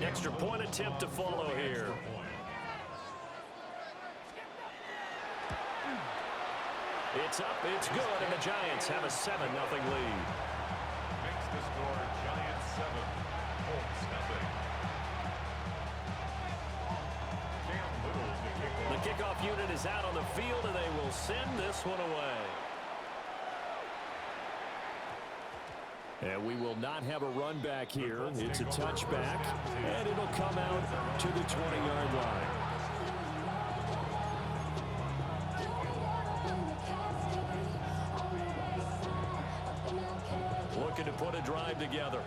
extra point attempt to follow here. It's up, it's good, and the Giants have a 7-0 lead. Makes the score Giants 7, Colts nothing. The kickoff unit is out on the field, and they will send this one away. And we will not have a run back here. It's a touchback, and it'll come out to the 20-yard line. Looking to put a drive together.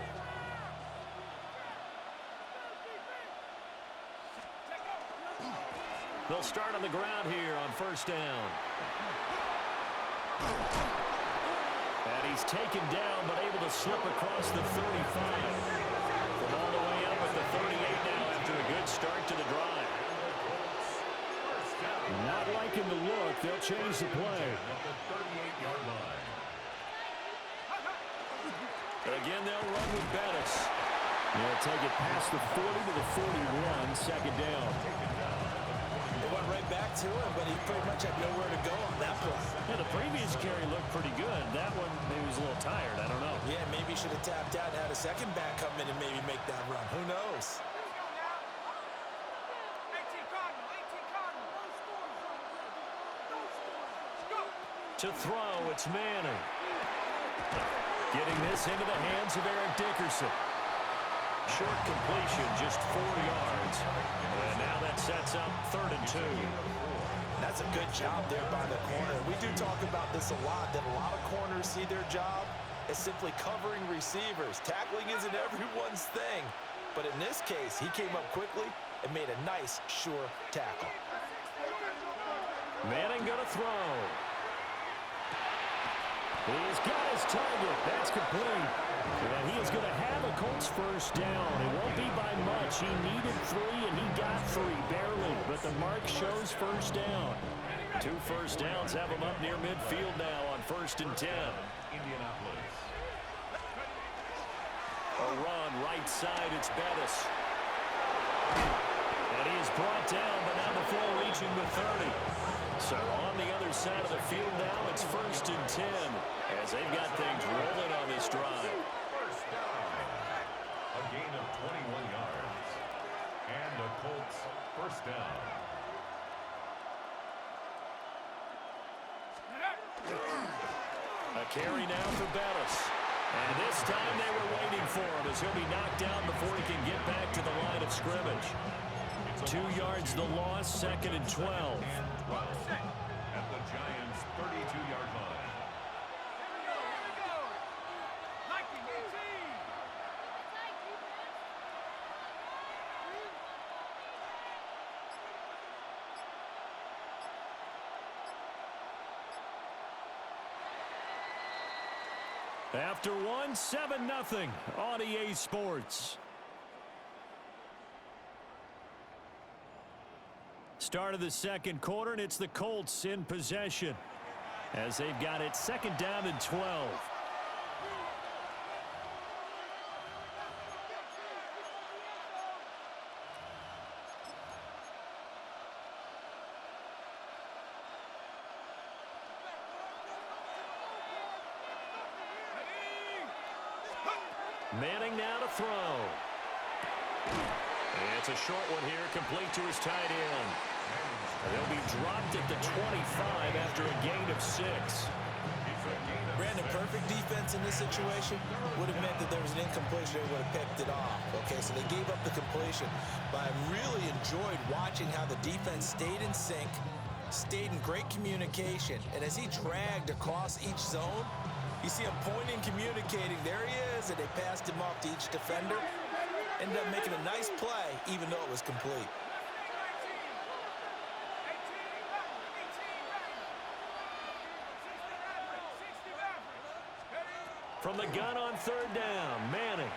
They'll start on the ground here on first down. And he's taken down, but able to slip across the 35. From all the way up at the 38 now after a good start to the drive. Not liking the look. They'll change the play. Again, they'll run with Bettis. They'll take it past the 40 to the 41, second down. They went right back to him, but he pretty much had nowhere to go on that play. Yeah, the previous carry looked pretty good. That one, maybe was a little tired. I don't know. Yeah, maybe he should have tapped out and had a second back come in and maybe make that run. Who knows? To throw, it's Manning. Getting this into the hands of Eric Dickerson. Short completion, just 4 yards. And now that sets up 3rd and 2. That's a good job there by the corner. We do talk about this a lot, that a lot of corners see their job as simply covering receivers. Tackling isn't everyone's thing. But in this case, he came up quickly and made a nice, sure tackle. Manning going to throw. He's got his target. That's complete. And he is going to have a Colts first down. It won't be by much. He needed 3, and he got 3, barely. But the mark shows first down. 2 first downs have him up near midfield now on 1st and 10. Indianapolis. A run right side. It's Bettis. And he is brought down, but now the full reaching the 30. So on the other side of the field now, it's 1st and 10 as they've got things rolling on this drive. First down. A gain of 21 yards. And the Colts first down. A carry now for Bettis. And this time they were waiting for him as he'll be knocked down before he can get back to the line of scrimmage. 2 yards the loss, 2nd and 12. At the Giants' 32-yard line. After one, 7-0 on EA Sports. Start of the second quarter, and it's the Colts in possession as they've got it 2nd down and 12. Manning now to throw. It's a short one here, complete to his tight end. They'll be dropped at the 25 after a gain of 6. Brandon, perfect defense in this situation would have meant that there was an incompletion. They would have picked it off. Okay, so they gave up the completion. But I really enjoyed watching how the defense stayed in sync, stayed in great communication. And as he dragged across each zone, you see him pointing, communicating. There he is, and they passed him off to each defender. Ended up making a nice play, even though it was complete. From the gun on 3rd down, Manning.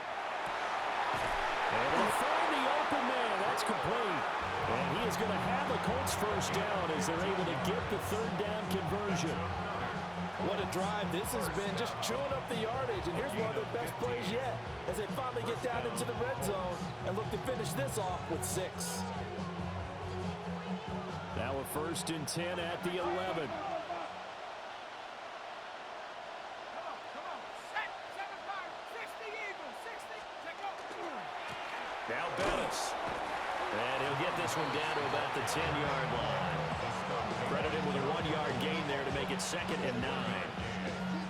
And they'll find the open man. That's complete. And he is going to have a Colts first down as they're able to get the 3rd down conversion. What a drive this has been, just chewing up the yardage. And here's one of their best plays yet as they finally get down into the red zone and look to finish this off with 6. Now a 1st and 10 at the 11. Now Bettis. And he'll get this one down to about the 10-yard line. Credited with a 1-yard gain there to make it 2nd and 9.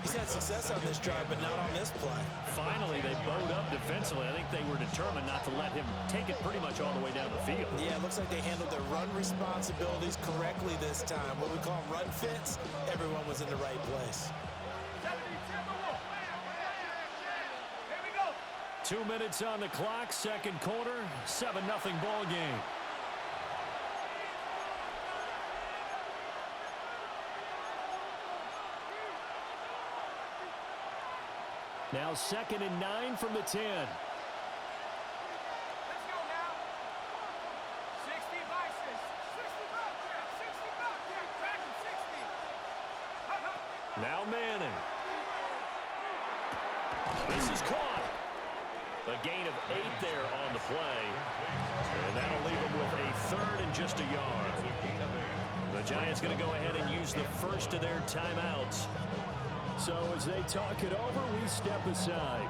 He's had success on this drive, but not on this play. Finally, they bowed up defensively. I think they were determined not to let him take it pretty much all the way down the field. Yeah, it looks like they handled their run responsibilities correctly this time. What we call run fits, everyone was in the right place. 2 minutes on the clock, 2nd quarter, 7-0 ball game. Now 2nd and 9 from the 10. Let's go now. 60 vices. 60 back there. 60 back there. Track him 60. Now Manning. This is caught. A gain of 8 there on the play. And that'll leave him with a 3rd and just a yard. The Giants going to go ahead and use the first of their timeouts. So as they talk it over, we step aside.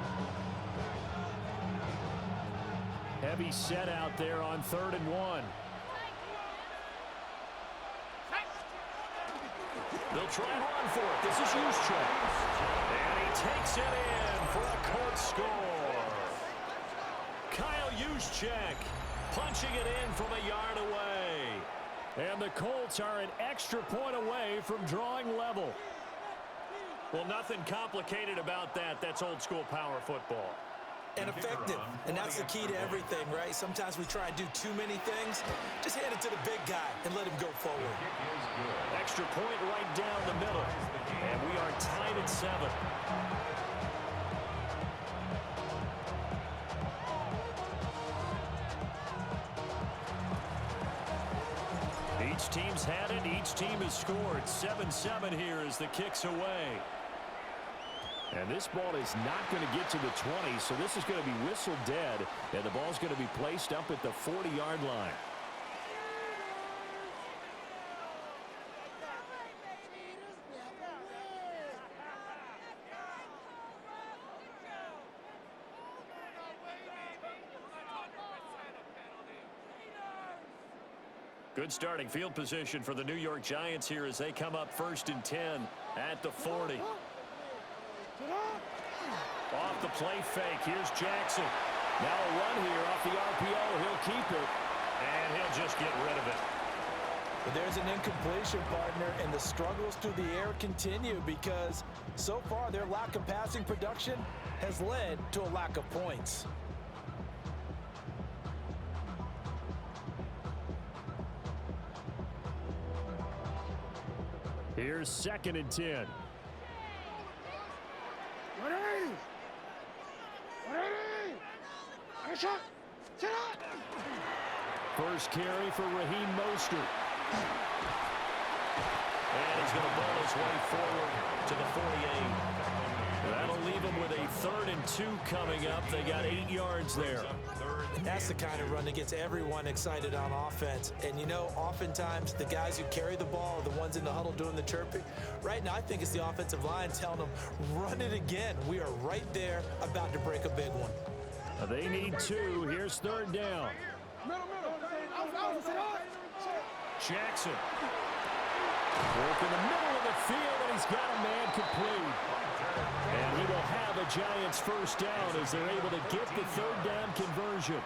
Heavy set out there on 3rd and 1. They'll try and run for it. This is Juszczyk. And he takes it in for a Colts score. Kyle Juszczyk punching it in from a yard away. And the Colts are an extra point away from drawing level. Well, nothing complicated about that. That's old-school power football. And effective. And that's the key to everything, right? Sometimes we try and do too many things. Just hand it to the big guy and let him go forward. Extra point right down the middle. And we are tied at 7. Each team's had it. Each team has scored. 7-7 here as the kick's away. And this ball is not going to get to the 20, so this is going to be whistled dead, and the ball's going to be placed up at the 40-yard line. Good starting field position for the New York Giants here as they come up 1st and 10 at the 40. Off the play fake. Here's Jackson. Now a run here off the RPO. He'll keep it, and he'll just get rid of it. But there's an incompletion, partner, and the struggles through the air continue because so far their lack of passing production has led to a lack of points. Here's 2nd and 10. First carry for Raheem Mostert. And he's going to ball his way forward to the 48. That'll leave him with a 3rd and 2 coming up. They got 8 yards there. That's the kind of run that gets everyone excited on offense. And, you know, oftentimes the guys who carry the ball are the ones in the huddle doing the chirping. Right now, I think it's the offensive line telling them, run it again. We are right there about to break a big one. They need 2. Here's 3rd down. Jackson. Work in the middle of the field, and he's got a man complete. And he will have a Giants first down as they're able to get the 3rd down conversion.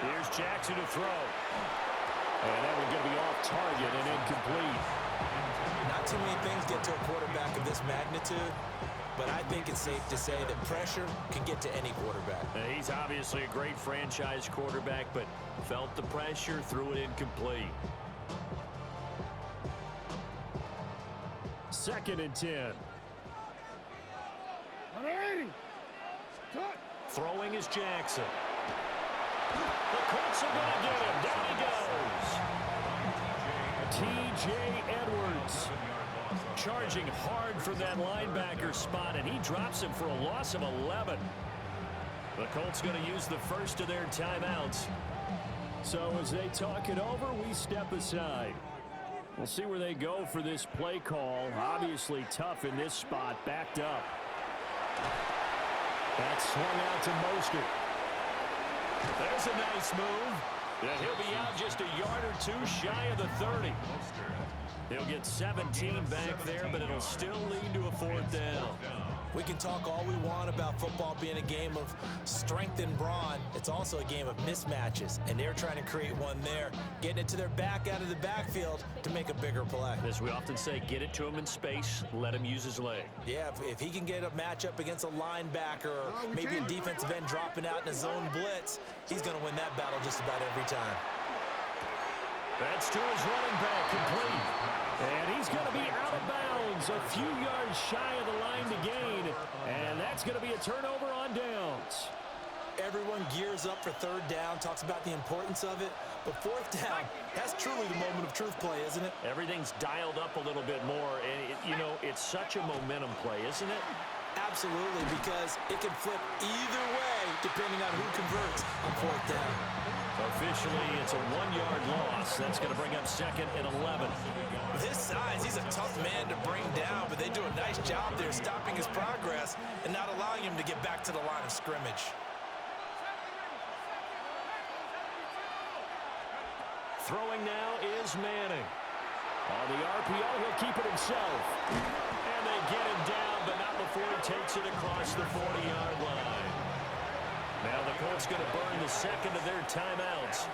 Here's Jackson to throw. And that one's going to be off target and incomplete. Not too many things get to a quarterback of this magnitude, but I think it's safe to say that pressure can get to any quarterback. He's obviously a great franchise quarterback, but felt the pressure, threw it incomplete. 2nd and 10. Throwing is Jackson. The Colts are going to get him. Down he goes. T.J. Edwards. Charging hard from that linebacker spot, and he drops him for a loss of 11. The Colts going to use the first of their timeouts. So as they talk it over, we step aside. We'll see where they go for this play call. Obviously tough in this spot, backed up. That's swung out to Mostert. There's a nice move. And he'll be out just a yard or two shy of the 30. He'll get 17 back there, but it'll still lead to a 4th down. We can talk all we want about football being a game of strength and brawn. It's also a game of mismatches, and they're trying to create one there, getting it to their back out of the backfield to make a bigger play. As we often say, get it to him in space, let him use his leg. Yeah, if he can get a matchup against a linebacker or maybe a defensive end dropping out in a zone blitz, he's going to win that battle just about every time. That's to his running back, complete. And he's going to be out of bounds, a few yards shy of the line to gain. And that's going to be a turnover on downs. Everyone gears up for 3rd down, talks about the importance of it. But 4th down, that's truly the moment of truth play, isn't it? Everything's dialed up a little bit more. And, you know, it's such a momentum play, isn't it? Absolutely, because it can flip either way depending on who converts on 4th down. Officially, it's a 1-yard loss. That's going to bring up 2nd and 11. This size, he's a tough man to bring down, but they do a nice job there stopping his progress and not allowing him to get back to the line of scrimmage. Throwing now is Manning. On the RPO, he'll keep it himself. And they get him down, but not before he takes it across the 40-yard line. Now the Colts going to burn the 2nd of their timeouts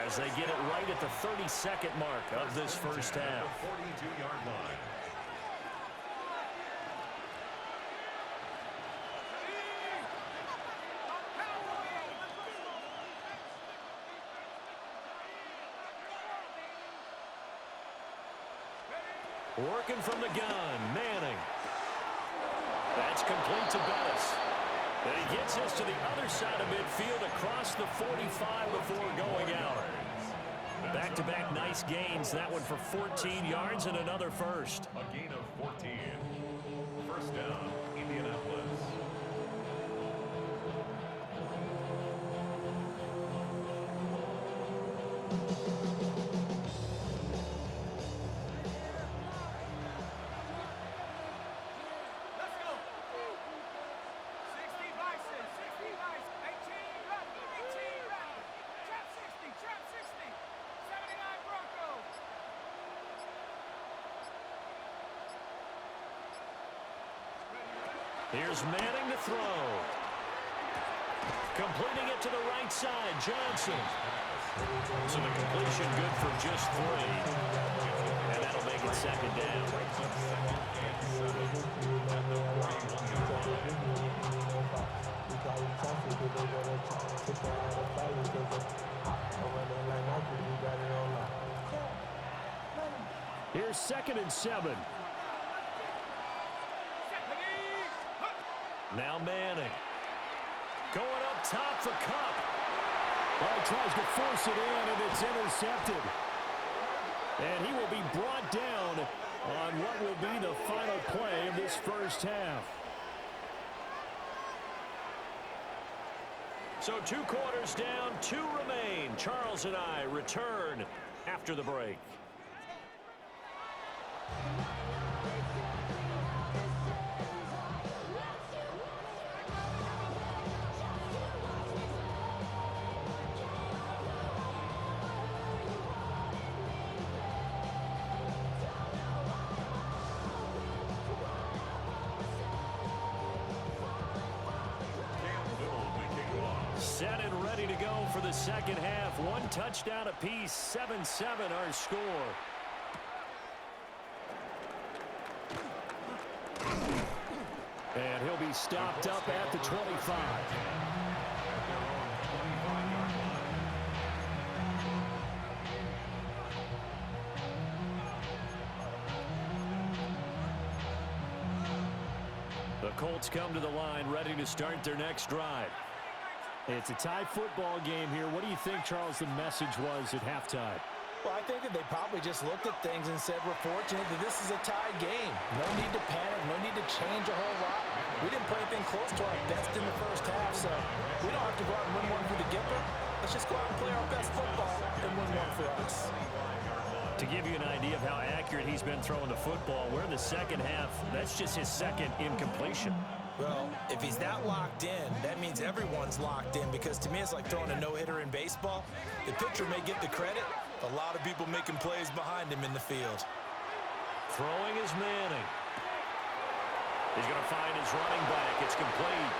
as they get it right at the 32nd mark of this first half. 42-yard line. Working from the gun, Manning. That's complete to Bettis. And he gets us to the other side of midfield across the 45 before going out. Back-to-back nice gains. That one for 14 yards and another first. A gain of 14. 1st down, Indianapolis. Let's go. 60 vices, 60 vices, 18 rep, 18 rep. Trap 60, 79 Broncos. Here's Manning to throw. Completing it to the right side, Johnson. So the completion good for just 3. And that'll make it 2nd down. Here's 2nd and 7. Now Manning. Going up top for Cup. Well, he tries to force it in, and it's intercepted. And he will be brought down on what will be the final play of this first half. So 2 quarters down, 2 remain. Charles and I return after the break. Set and ready to go for the second half. 1 touchdown apiece, 7-7 our score. And he'll be stopped up at the 25. The Colts come to the line, ready to start their next drive. It's a tie football game here. What do you think, Charles, the message was at halftime? Well, I think that they probably just looked at things and said, we're fortunate that this is a tied game. No need to panic, no need to change a whole lot. We didn't play anything close to our best in the first half, so we don't have to go out and win one for the Gipper. Let's just go out and play our best football and win one for us. To give you an idea of how accurate he's been throwing the football, we're in the second half. That's just his second incompletion. Well, if he's that locked in, that means everyone's locked in, because to me it's like throwing a no-hitter in baseball. The pitcher may get the credit, a lot of people making plays behind him in the field. Throwing is Manning. He's going to find his running back. It's complete.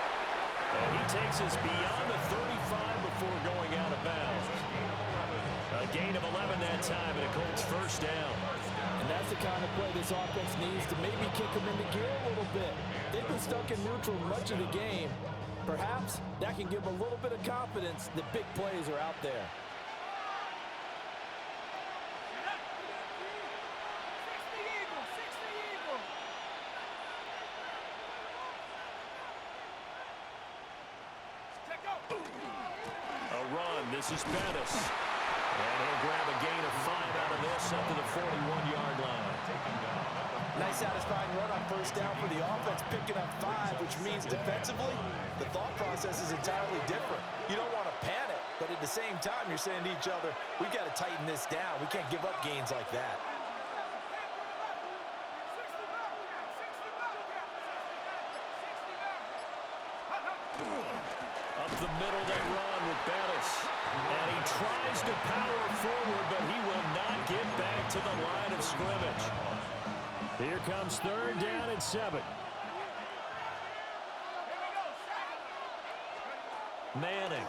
And he takes us beyond the 35 before going out of bounds. A gain of 11 that time, and a Colts first down. And that's the kind of play this offense needs to maybe kick them into gear a little bit. They've been stuck in neutral much of the game. Perhaps that can give them a little bit of confidence that big plays are out there. A run. This is Bettis. And he'll grab a gain of 5 out of this up to the 41-yard line. Nice satisfying run on first down for the offense, picking up 5, which means defensively, the thought process is entirely different. You don't want to panic, but at the same time, you're saying to each other, we've got to tighten this down. We can't give up gains like that. Up the middle they run with Bettis. And he tries to power forward, but he will not get back to the line of scrimmage. Here comes third down and 7. Manning.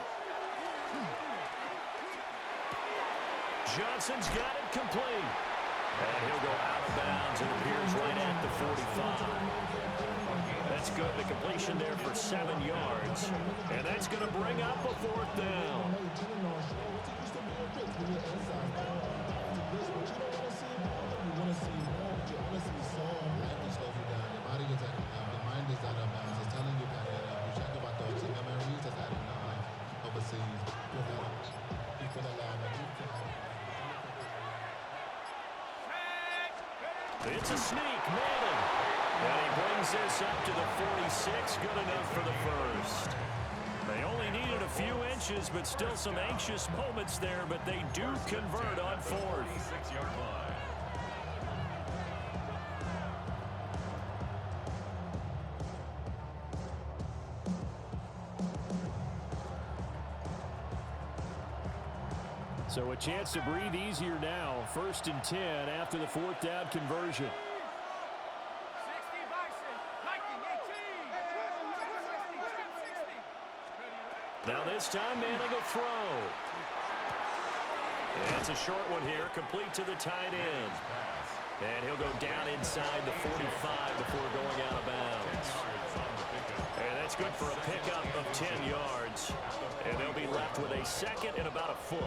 Johnson's got it complete. And he'll go out of bounds. It appears right at the 45. That's good. The completion there for 7 yards. And that's going to bring up a fourth down. It's a sneak, Madden. And he brings this up to the 46, good enough for the first. They only needed a few inches, but still some anxious moments there, but they do convert on fourth. 6-yard line. So a chance to breathe easier now. 1st and 10 after the 4th down conversion. 60 Bison, Viking 18. Now this time Manning will throw. And it's a short one here, complete to the tight end. And he'll go down inside the 45 before going out of bounds. And that's good for a pickup of 10 yards. And they'll be left with a second and about a foot.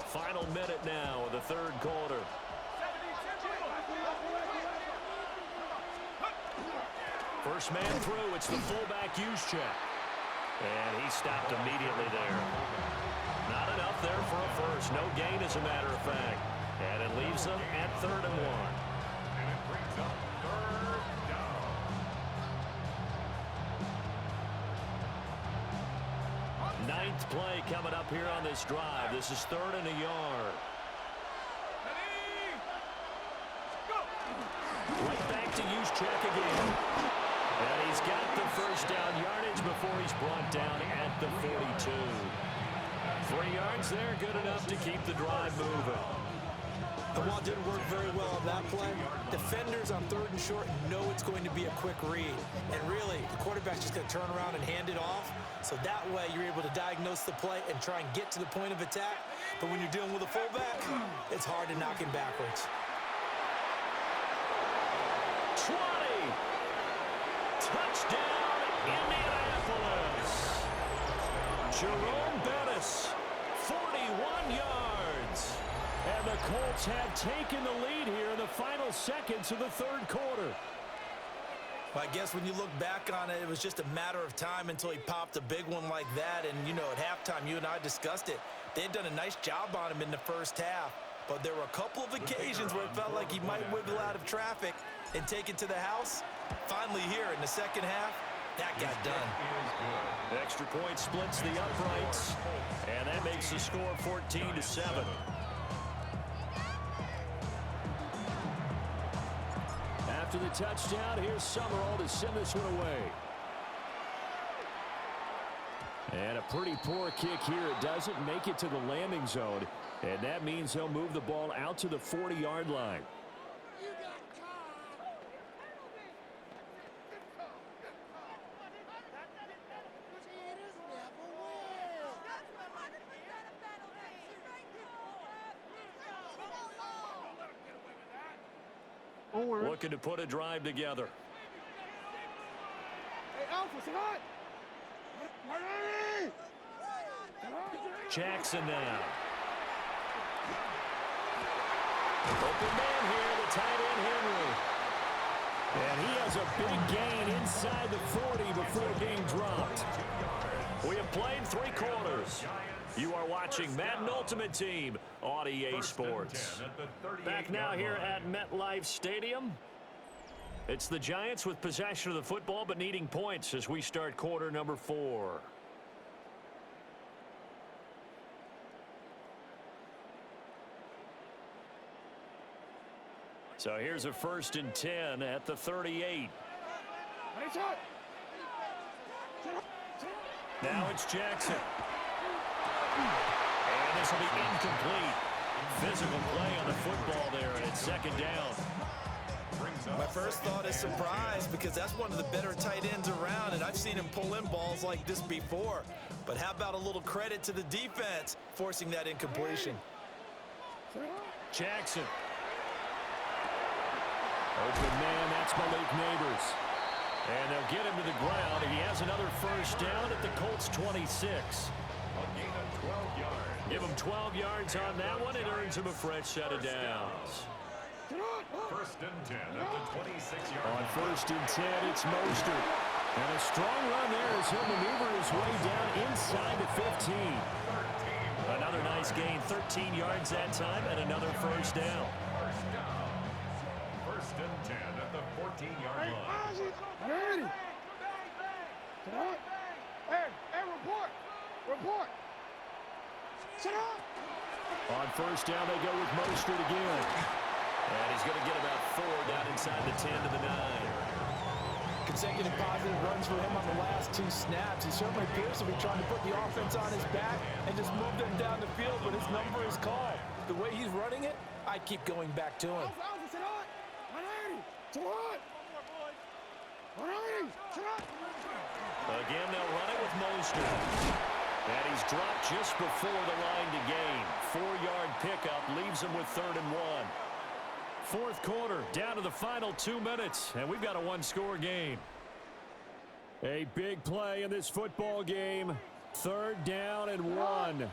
Final minute now of the third quarter. First man through, it's the fullback use check. And he stopped immediately there. Not enough there for a first. No gain, as a matter of fact. And it leaves them at 3rd and 1. And it brings up 3rd down. Ninth play coming up here on this drive. This is 3rd and a yard. Right back to use check again. And he's got the first down yardage before he's brought down at the 42. 3 yards there, good enough to keep the drive moving. The wall didn't work very well on that play. Defenders on 3rd and short know it's going to be a quick read. And really, the quarterback's just going to turn around and hand it off. So that way, you're able to diagnose the play and try and get to the point of attack. But when you're dealing with a fullback, it's hard to knock him backwards. 20. Touchdown, Indianapolis. Jerome Bettis, 41 yards. And the Colts have taken the lead here in the final seconds of the third quarter. Well, I guess when you look back on it, it was just a matter of time until he popped a big one like that. And, you know, at halftime, you and I discussed it. They had done a nice job on him in the first half. But there were a couple of occasions where it felt like he might wiggle out of traffic and take it to the house. Finally here in the second half, that got done. Extra point splits the uprights, and that makes the score 14-7. After the touchdown, here's Summerall to send this one away. And a pretty poor kick here. It doesn't make it to the landing zone, and that means they'll move the ball out to the 40-yard line. Looking to put a drive together. Jackson now. Open man here, the tight end Henry. And he has a big gain inside the 40 before being dropped. We have played 3 quarters. You are watching Madden Ultimate Team on EA Sports. Back now here at MetLife Stadium. It's the Giants with possession of the football but needing points as we start quarter number 4. So here's a 1st and 10 at the 38. Now it's Jackson. And this will be incomplete. Physical play on the football there, and it's 2nd down. My first thought is surprise because that's one of the better tight ends around, and I've seen him pull in balls like this before. But how about a little credit to the defense forcing that incompletion? Jackson. Open man, that's Malik Neighbors. And they'll get him to the ground. He has another 1st down at the Colts 26. A gain of 12 yards. Give him 12 yards on that one. It earns him a fresh set of downs. 1st and 10 at the 26-yard line. On 1st and 10, it's Mostert. And a strong run there as he'll maneuver his way down inside the 15. Another nice gain, 13 yards that time, and another 1st down. 1st and 10 at the 14-yard line. Hey, report. Sit up. On 1st down, they go with Mostert again. And he's going to get about 4 down inside the 10 to the 9. Consecutive positive runs for him on the last 2 snaps. He certainly appears to be trying to put the offense on his back and just move them down the field, but his number is called. The way he's running it, I keep going back to him. Again, they'll run it with Mostert. And he's dropped just before the line to gain. 4-yard pickup leaves him with 3rd and 1. 4th quarter, down to the final 2 minutes, and we've got a 1-score game. A big play in this football game. 3rd down and 1.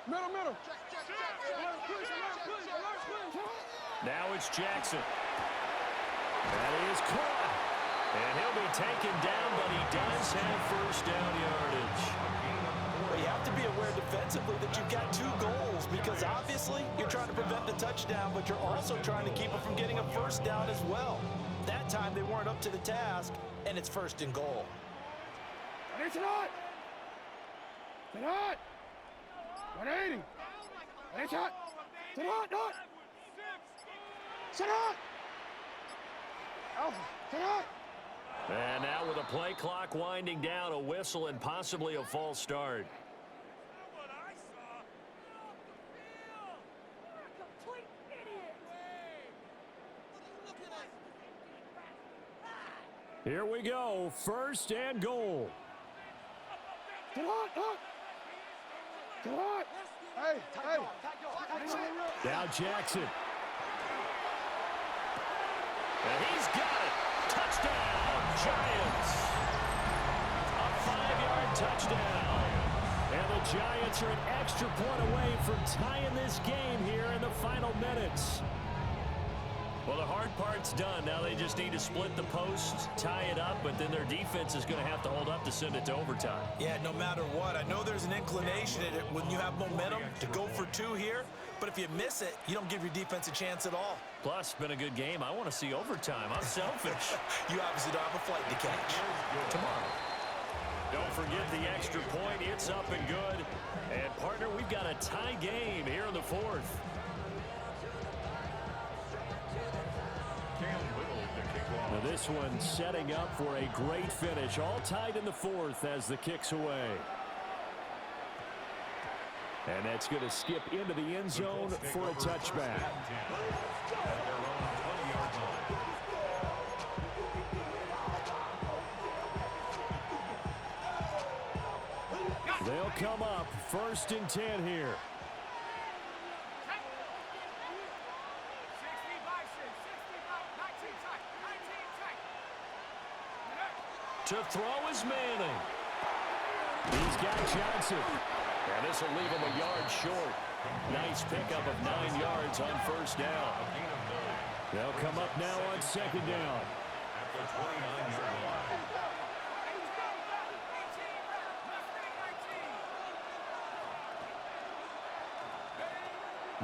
Middle. Now it's Jackson. That is caught. And he'll be taken down, but he does have 1st down yardage. Well, you have to be aware defensively that you've got 2 goals because obviously you're trying to prevent the touchdown, but you're also trying to keep it from getting a 1st down as well. That time they weren't up to the task, and it's 1st and goal. Sit up. 180. Sit up. And now with a play clock winding down, a whistle and possibly a false start. Here we go, 1st and goal. Hey. Now Jackson. And he's got it. Touchdown, Giants. A 5-yard touchdown. And the Giants are an extra point away from tying this game here in the final minutes. Well, the hard part's done. Now they just need to split the posts, tie it up, but then their defense is going to have to hold up to send it to overtime. Yeah, no matter what. I know there's an inclination in it when you have momentum to go for two here, but if you miss it, you don't give your defense a chance at all. Plus, been a good game. I want to see overtime. I'm selfish. You obviously don't have a flight to catch. Tomorrow. Don't forget the extra point. It's up and good. And, partner, we've got a tie game here in the fourth. Now this one setting up for a great finish. All tied in the fourth as the kick's away. And that's going to skip into the end zone for a touchback. They'll come up 1st and 10 here. To throw is Manning. He's got Johnson. And this will leave him a yard short. Nice pickup of 9 yards on 1st down. They'll come up now on 2nd down. At the 29-yard line.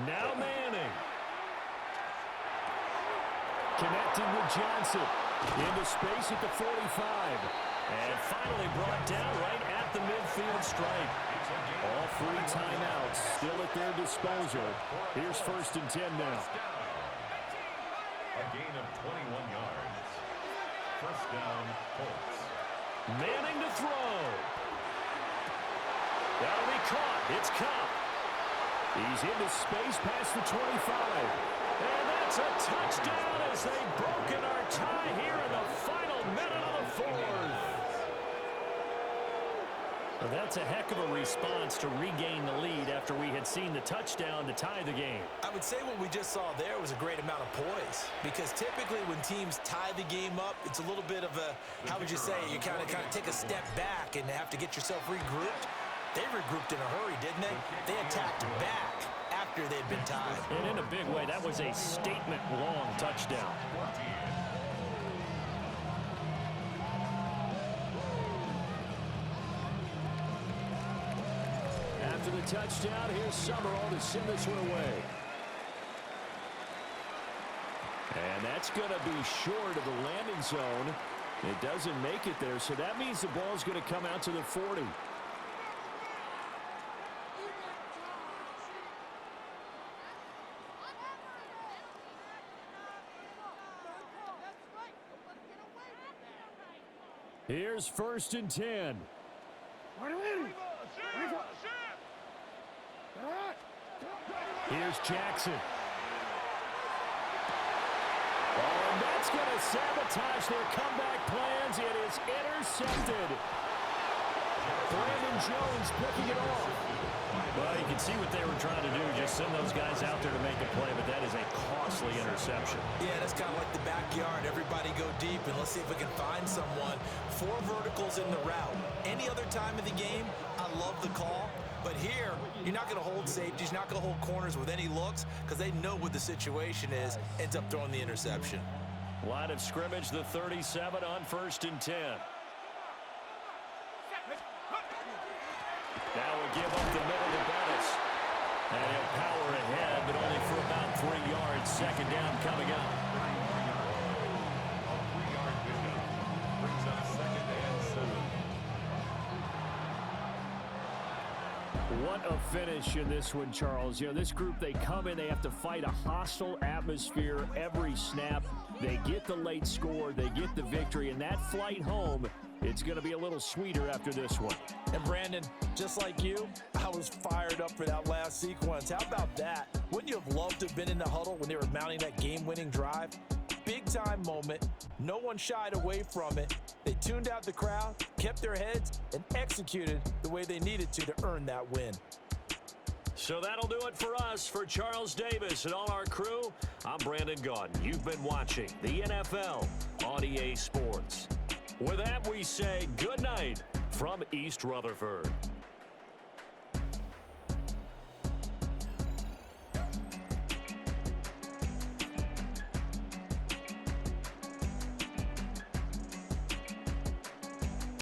Now Manning. Connecting with Johnson. Into space at the 45. And finally brought down right at the midfield stripe. All 3 timeouts still at their disposal. Here's 1st and 10 now. A gain of 21 yards. 1st down, Colts. Manning to throw. That'll be caught. It's Cup. He's into space past the 25. And that's a touchdown as they've broken our tie here in the final minute of the fourth. Well, that's a heck of a response to regain the lead after we had seen the touchdown to tie the game. I would say what we just saw there was a great amount of poise, because typically when teams tie the game up, it's a little bit of a, how would you say, you kind of take a step back and have to get yourself regrouped. They regrouped in a hurry, didn't they? They attacked back after they'd been tied. And in a big way, that was a statement-long touchdown. After the touchdown, here's Summerall to send this one away. And that's going to be short of the landing zone. It doesn't make it there, so that means the ball's going to come out to the 40. Here's 1st and 10. Here's Jackson. Oh, and that's going to sabotage their comeback plans. It is intercepted. Brandon Jones picking it off. Well, you can see what they were trying to do. Just send those guys out there to make a play, but that is a costly interception. Yeah, that's kind of like the backyard. Everybody go deep, and let's see if we can find someone. 4 verticals in the route. Any other time of the game, I love the call. But here, you're not going to hold safeties, you're not going to hold corners with any looks, because they know what the situation is, ends up throwing the interception. Line of scrimmage, the 37 on 1st and 10. Now we'll give up the middle to Bettis. And he'll power ahead, but only for about 3 yards. 2nd down coming up. A 3-yard pickup brings up 2nd and 7. What a finish in this one, Charles. You know, this group, they come in, they have to fight a hostile atmosphere every snap. They get the late score, they get the victory, and that flight home, it's going to be a little sweeter after this one. And Brandon, just like you, I was fired up for that last sequence. How about that? Wouldn't you have loved to have been in the huddle when they were mounting that game-winning drive? Big-time moment. No one shied away from it. They tuned out the crowd, kept their heads, and executed the way they needed to earn that win. So that'll do it for us. For Charles Davis and all our crew, I'm Brandon Gaudin. You've been watching the NFL on EA Sports. With that, we say good night from East Rutherford.